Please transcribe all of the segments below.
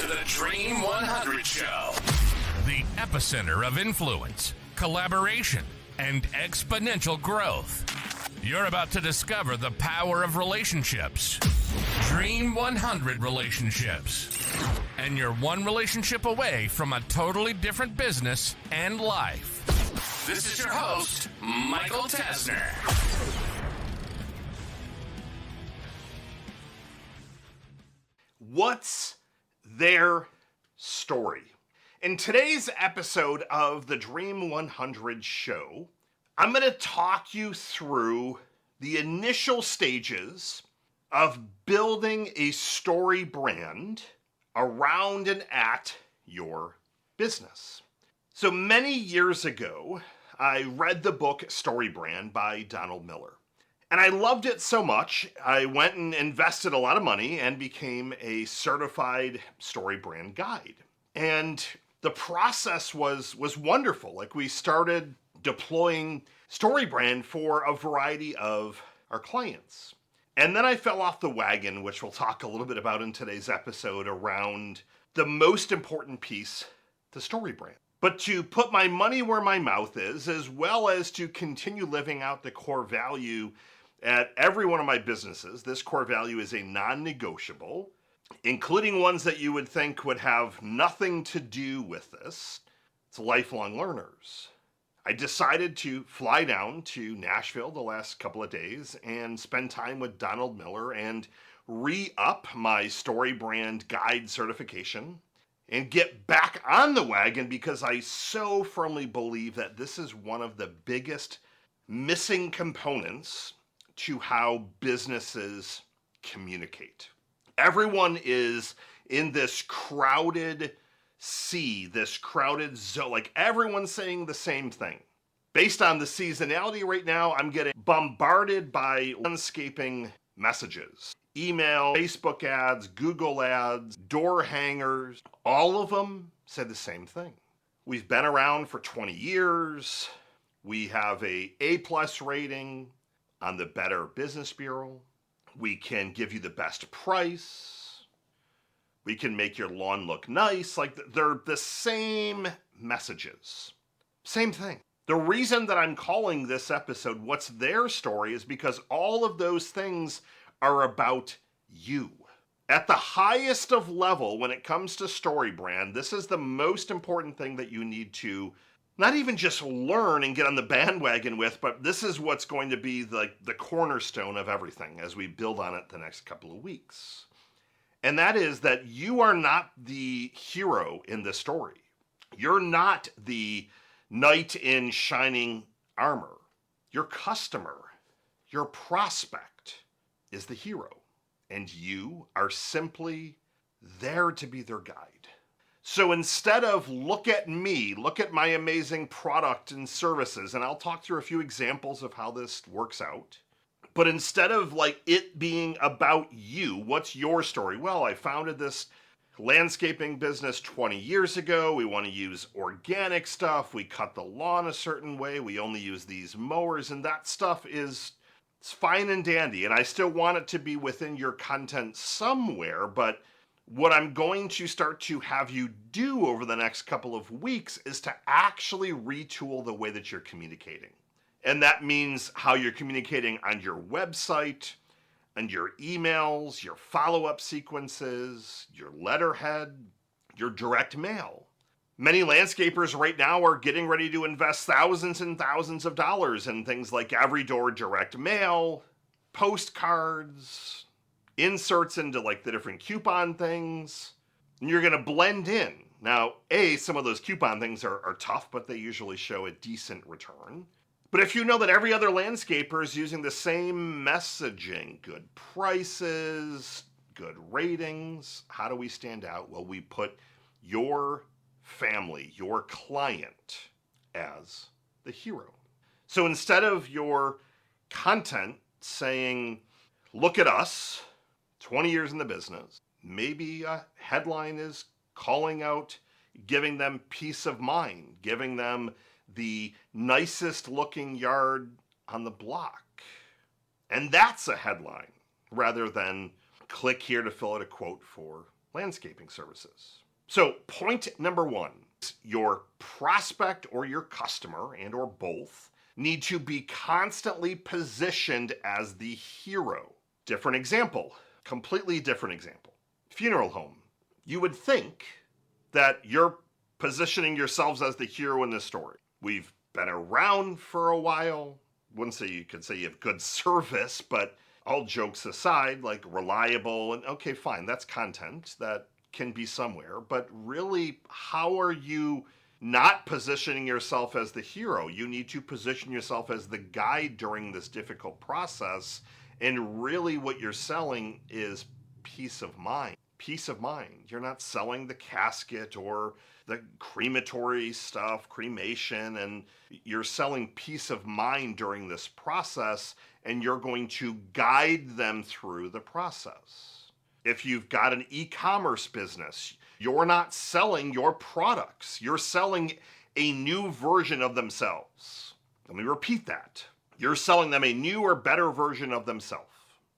the Dream 100 Show. The epicenter of influence, collaboration, and exponential growth. You're about to discover the power of relationships. Dream 100 relationships. And you're one relationship away from a totally different business and life. This is your host, Michael Tesner. What's their story? In today's episode of the Dream 100 Show, I'm going to talk you through the initial stages of building a story brand around and at your business. So many years ago, I read the book StoryBrand by Donald Miller. And I loved it so much, I went and invested a lot of money and became a certified StoryBrand guide. And the process was wonderful. Like, we started deploying StoryBrand for a variety of our clients. And then I fell off the wagon, which we'll talk a little bit about in today's episode, around the most important piece, the StoryBrand. But to put my money where my mouth is, as well as to continue living out the core value at every one of my businesses, this core value is a non-negotiable, including ones that you would think would have nothing to do with this. It's lifelong learners. I decided to fly down to Nashville the last couple of days and spend time with Donald Miller and re-up my StoryBrand guide certification and get back on the wagon, because I so firmly believe that this is one of the biggest missing components to how businesses communicate. Everyone is in this crowded sea, this crowded zone, like everyone's saying the same thing. Based on the seasonality right now, I'm getting bombarded by landscaping messages. Email, Facebook ads, Google ads, door hangers, all of them say the same thing. We've been around for 20 years. We have a A+ rating on the Better Business Bureau. We can give you the best price. We can make your lawn look nice. Like, they're the same messages. Same thing. The reason that I'm calling this episode What's Their Story is because all of those things are about you. At the highest of level, when it comes to StoryBrand, this is the most important thing that you need to not even just learn and get on the bandwagon with, but this is what's going to be the cornerstone of everything as we build on it the next couple of weeks. And that is that you are not the hero in the story. You're not the knight in shining armor. Your customer, your prospect, is the hero. And you are simply there to be their guide. So instead of look at me, look at my amazing product and services, and I'll talk through a few examples of how this works out. But instead of like it being about you, what's your story? Well, I founded this landscaping business 20 years ago. We want to use organic stuff. We cut the lawn a certain way. We only use these mowers, and that stuff it's fine and dandy. And I still want it to be within your content somewhere, but what I'm going to start to have you do over the next couple of weeks is to actually retool the way that you're communicating. And that means how you're communicating on your website, and your emails, your follow-up sequences, your letterhead, your direct mail. Many landscapers right now are getting ready to invest thousands and thousands of dollars in things like every door direct mail, postcards, inserts into like the different coupon things, and you're gonna blend in. Now, some of those coupon things are tough, but they usually show a decent return. But if you know that every other landscaper is using the same messaging, good prices, good ratings, how do we stand out? Well, we put your family, your client, as the hero. So instead of your content saying, look at us, 20 years in the business, maybe a headline is calling out, giving them peace of mind, giving them the nicest looking yard on the block. And that's a headline, rather than click here to fill out a quote for landscaping services. So point number one, your prospect or your customer and or both need to be constantly positioned as the hero. Different example, completely different example. Funeral home. You would think that you're positioning yourselves as the hero in this story. We've been around for a while. Wouldn't say you could say you have good service, but all jokes aside, like reliable and okay, fine, that's content that can be somewhere. But really, how are you not positioning yourself as the hero? You need to position yourself as the guide during this difficult process. And really, what you're selling is peace of mind. Peace of mind. You're not selling the casket or the crematory stuff, cremation, and you're selling peace of mind during this process, and you're going to guide them through the process. If you've got an e-commerce business, you're not selling your products. You're selling a new version of themselves. Let me repeat that. You're selling them a new or better version of themselves.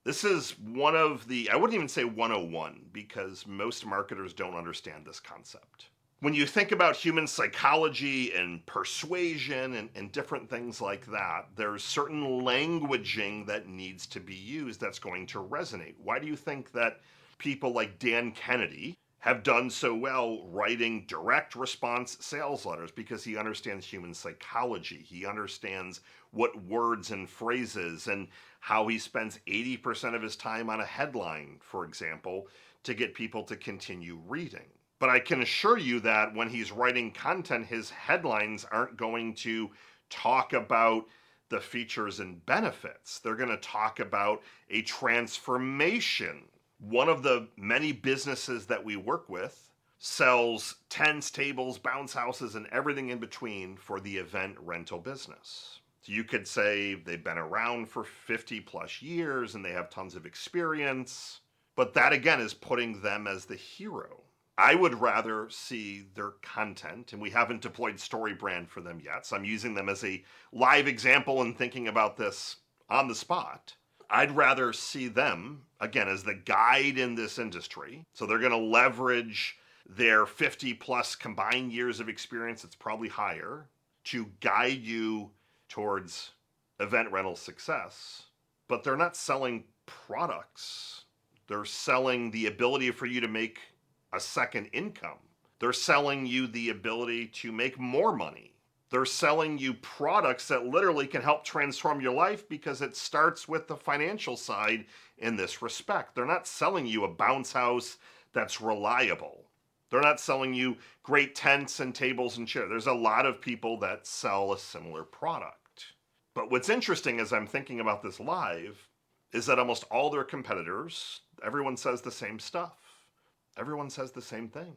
This is one of the, I wouldn't even say 101 because most marketers don't understand this concept. When you think about human psychology and persuasion and different things like that, there's certain languaging that needs to be used that's going to resonate. Why do you think that people like Dan Kennedy have done so well writing direct response sales letters? Because he understands human psychology. He understands what words and phrases and how he spends 80% of his time on a headline, for example, to get people to continue reading. But I can assure you that when he's writing content, his headlines aren't going to talk about the features and benefits. They're going to talk about a transformation. One of the many businesses that we work with sells tents, tables, bounce houses, and everything in between for the event rental business. So you could say they've been around for 50 plus years and they have tons of experience, but that again is putting them as the hero. I would rather see their content, and we haven't deployed StoryBrand for them yet, so I'm using them as a live example and thinking about this on the spot. I'd rather see them, again, as the guide in this industry. So they're going to leverage their 50 plus combined years of experience, it's probably higher, to guide you towards event rental success. But they're not selling products. They're selling the ability for you to make a second income. They're selling you the ability to make more money. They're selling you products that literally can help transform your life because it starts with the financial side in this respect. They're not selling you a bounce house that's reliable. They're not selling you great tents and tables and chairs. There's a lot of people that sell a similar product. But what's interesting as I'm thinking about this live is that almost all their competitors, everyone says the same stuff. Everyone says the same thing.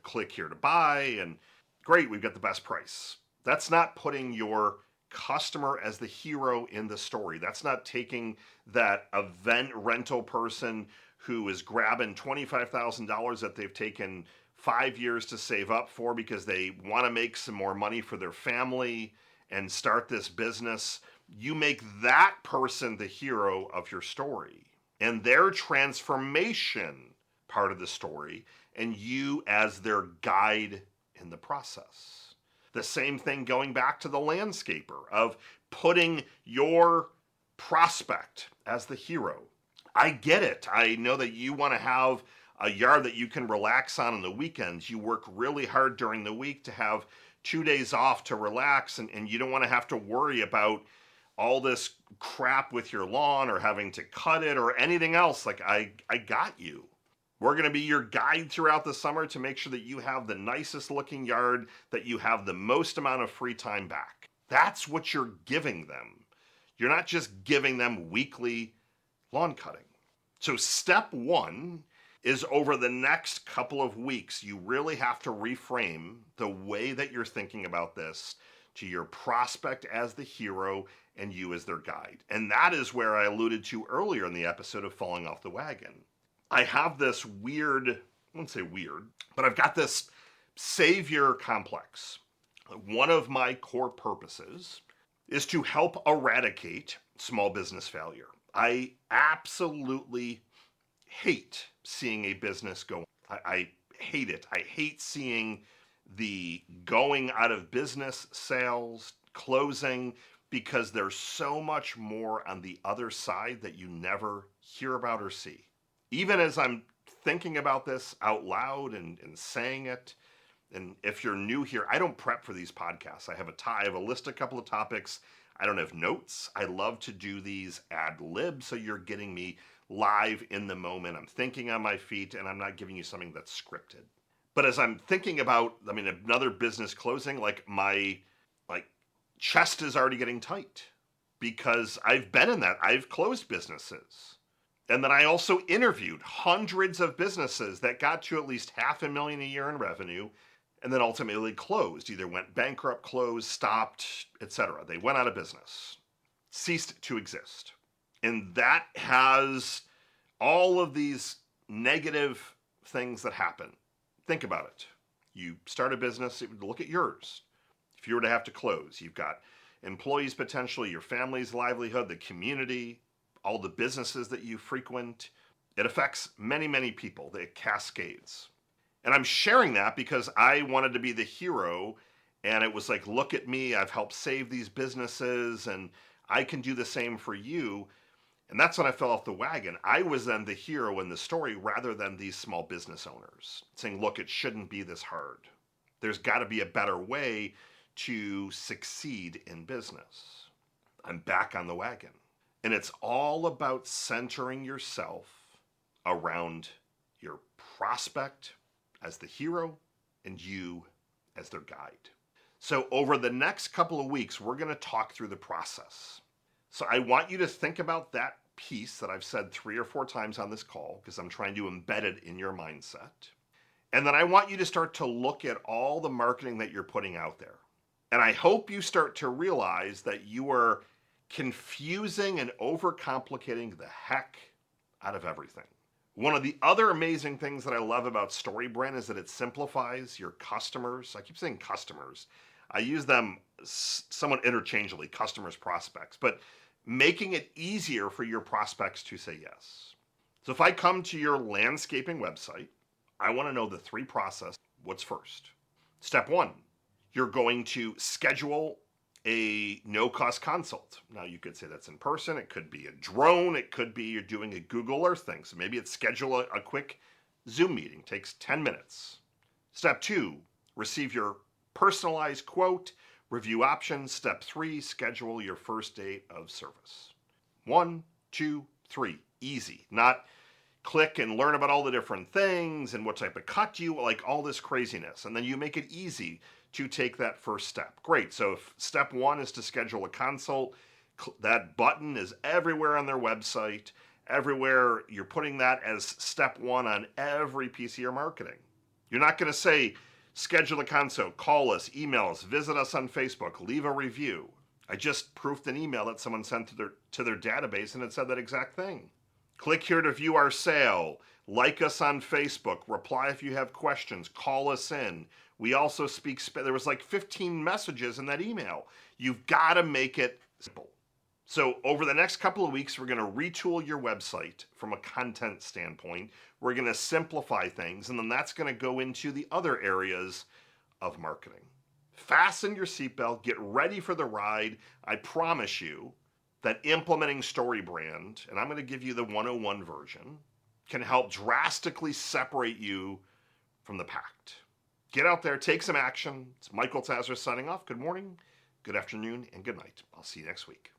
Click here to buy, and great, we've got the best price. That's not putting your customer as the hero in the story. That's not taking that event rental person who is grabbing $25,000 that they've taken 5 years to save up for because they want to make some more money for their family and start this business. You make that person the hero of your story and their transformation part of the story, and you as their guide in the process. The same thing going back to the landscaper of putting your prospect as the hero. I get it. I know that you want to have a yard that you can relax on the weekends. You work really hard during the week to have 2 days off to relax, and you don't want to have to worry about all this crap with your lawn or having to cut it or anything else. Like, I got you. We're going to be your guide throughout the summer to make sure that you have the nicest looking yard, that you have the most amount of free time back. That's what you're giving them. You're not just giving them weekly lawn cutting. So step one is over the next couple of weeks, you really have to reframe the way that you're thinking about this to your prospect as the hero and you as their guide. And that is where I alluded to earlier in the episode of Falling Off the Wagon. I have this weird, I wouldn't say weird, but I've got this savior complex. One of my core purposes is to help eradicate small business failure. I absolutely hate seeing a business go. I hate it. I hate seeing the going out of business sales, closing, because there's so much more on the other side that you never hear about or see. Even as I'm thinking about this out loud and saying it, and if you're new here, I don't prep for these podcasts. I have a list, a couple of topics. I don't have notes. I love to do these ad lib, so you're getting me live in the moment. I'm thinking on my feet, and I'm not giving you something that's scripted. But as I'm thinking about, another business closing, my chest is already getting tight because I've been in that. I've closed businesses. And then I also interviewed hundreds of businesses that got to at least $500,000 a year in revenue and then ultimately closed, either went bankrupt, closed, stopped, etc. They went out of business, ceased to exist. And that has all of these negative things that happen. Think about it. You start a business, look at yours. If you were to have to close, you've got employees potentially, your family's livelihood, the community, all the businesses that you frequent. It affects many, many people. It cascades. And I'm sharing that because I wanted to be the hero, and it was like, look at me, I've helped save these businesses, and I can do the same for you. And that's when I fell off the wagon. I was then the hero in the story rather than these small business owners saying, look, it shouldn't be this hard. There's got to be a better way to succeed in business. I'm back on the wagon. And it's all about centering yourself around your prospect as the hero and you as their guide. So over the next couple of weeks, we're going to talk through the process. So I want you to think about that piece that I've said 3 or 4 times on this call because I'm trying to embed it in your mindset. And then I want you to start to look at all the marketing that you're putting out there. And I hope you start to realize that you are confusing and overcomplicating the heck out of everything. One of the other amazing things that I love about StoryBrand is that it simplifies your customers. I keep saying customers. I use them somewhat interchangeably, customers, prospects, but making it easier for your prospects to say yes. So if I come to your landscaping website, I want to know the 3 process. What's first? Step 1, you're going to schedule a no-cost consult. Now you could say that's in person, it could be a drone, it could be you're doing a Google Earth thing. So maybe it's schedule a quick Zoom meeting, takes 10 minutes. Step 2, receive your personalized quote, review options. Step 3, schedule your first date of service. 1, 2, 3, easy. Not click and learn about all the different things and what type of cut you like, all this craziness. And then you make it easy to take that first step. Great. So if step 1 is to schedule a consult, that button is everywhere on their website, everywhere. You're putting that as step 1 on every piece of your marketing. You're not going to say, schedule a consult, call us, email us, visit us on Facebook, leave a review. I just proofed an email that someone sent to their database and it said that exact thing. Click here to view our sale, like us on Facebook, reply if you have questions, call us in. We also speak, there was like 15 messages in that email. You've got to make it simple. So over the next couple of weeks, we're going to retool your website from a content standpoint. We're going to simplify things, and then that's going to go into the other areas of marketing. Fasten your seatbelt, get ready for the ride. I promise you that implementing StoryBrand, and I'm going to give you the 101 version, can help drastically separate you from the pack. Get out there, take some action. It's Michael Tazzer signing off. Good morning, good afternoon, and good night. I'll see you next week.